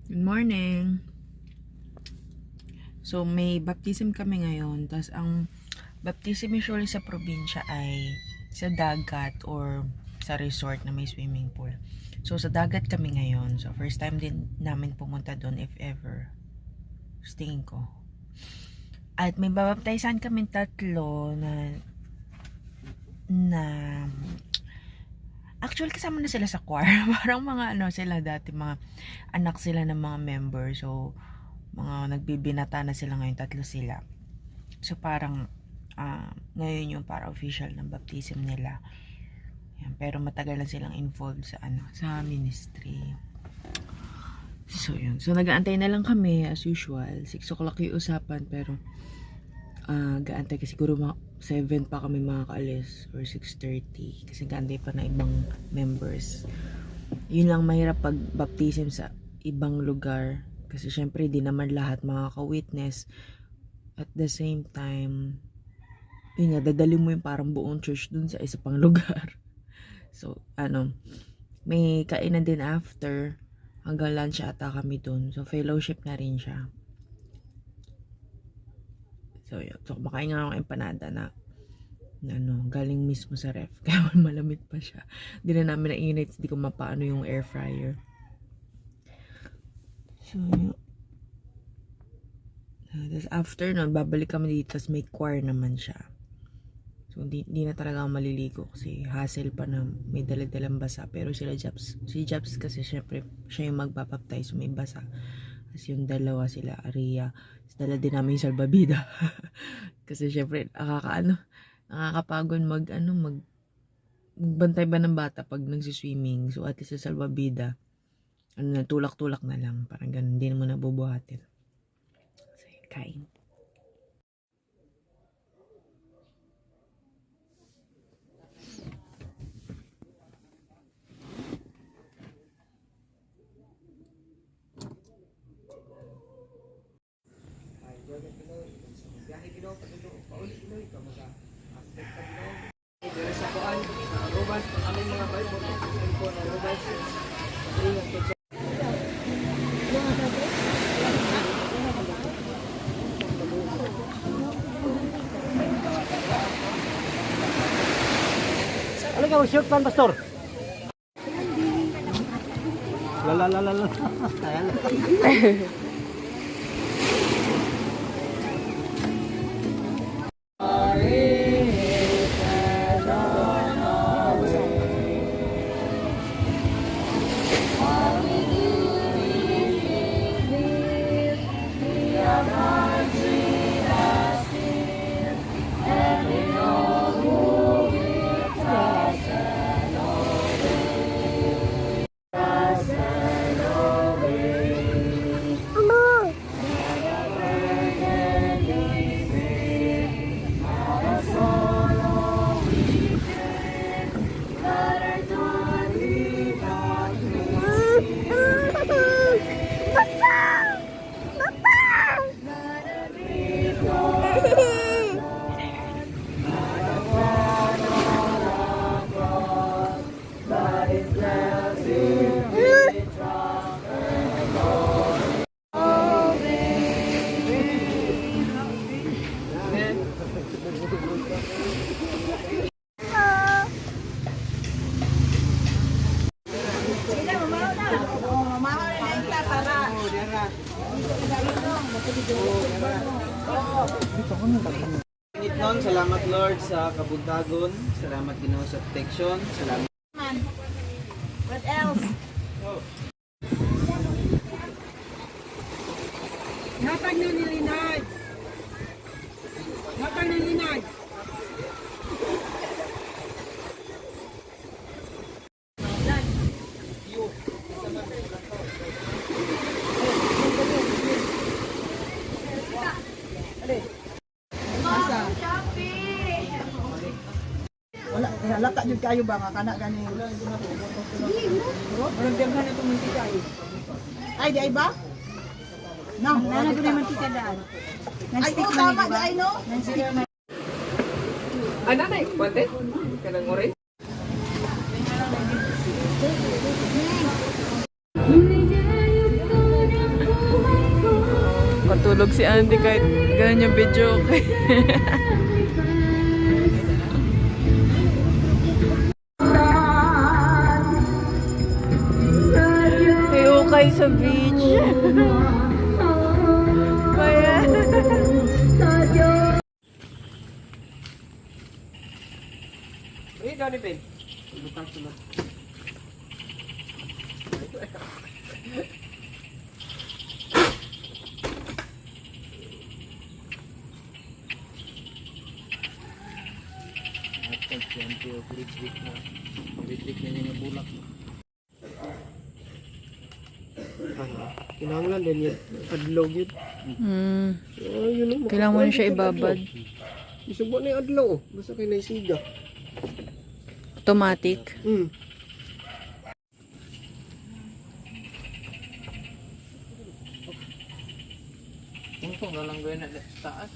Good morning. So, may baptism kami ngayon. Tapos, ang baptism usually sa probinsya ay sa dagat or sa resort na may swimming pool. So, sa dagat kami ngayon. So, first time din namin pumunta doon if ever. Tingin ko. At may babaptisan kami tatlo na actually kasama na sila sa choir. Parang mga sila dati, mga anak sila ng mga member. So, mga nagbibinata na sila ngayon, tatlo sila. So, parang ngayon yung para official ng baptism nila. Yan, pero matagal na silang involved sa ministry. So, yun. So, nag-aantay na lang kami as usual. 6 o'clock yung usapan, pero gaantay kasi siguro mga 7 pa kami makakaalis or 6:30 kasi gaantay pa na ibang members. Yun lang mahirap pag baptism sa ibang lugar kasi syempre di naman lahat makaka-witness. At the same time, yun nga, dadali mo yung parang buong church dun sa isa pang lugar. So, may kainan din after, hanggang lunch ata kami dun. So, fellowship na rin siya. So, yun. So, kumakain nga akong empanada na galing mismo sa ref. Kaya malamig pa siya. Hindi na namin na-init. Hindi ko mapaano yung air fryer. So, yun. Tapos after nun, babalik kami dito. Tapos may choir naman siya. So, hindi na talaga ako maliligo. Kasi hassle pa na may daladalang basa. Pero si Jobs kasi syempre, siya yung magbabaptize. So, may basa. Tapos yung dalawa sila, Aria. Tapos dala din namin yung salbabida. Kasi syempre, nakakapagod magbantay ba ng bata pag nagsiswimming. So, at least sa salbabida, tulak-tulak na lang. Parang ganun, hindi naman nabubuhatin. So, kain. Ano ka mag-shoot pan, Pastor? Lalalala. Ayan. Noon, salamat Lord sa kabuntagon, salamat Ginoo sa protection, salamat. What else? Napag na nilinag. Napag na nilinag. Wala, halata jud kayo ba nga kana gani. Walang daghan na itong mantika eh. Ay, di ay ba? No, Nana ko naman tika daan. ay, oh, tama di ay no? Non-stick man. Nanay, pwede? Kanang orange? Lumigayog ko na Matulog si Andy kahit ganun yung video, okay? May ukay sa beach. Bayan. Ikaw ni Ben. Kinahanglan din yun. Adlaw yun. Oh, yun ang Kailangan mo na siya ibabad. Isubo na yung adlaw. Basta kayo naisiga. Automatic. Tungtong na lang gawin na taas.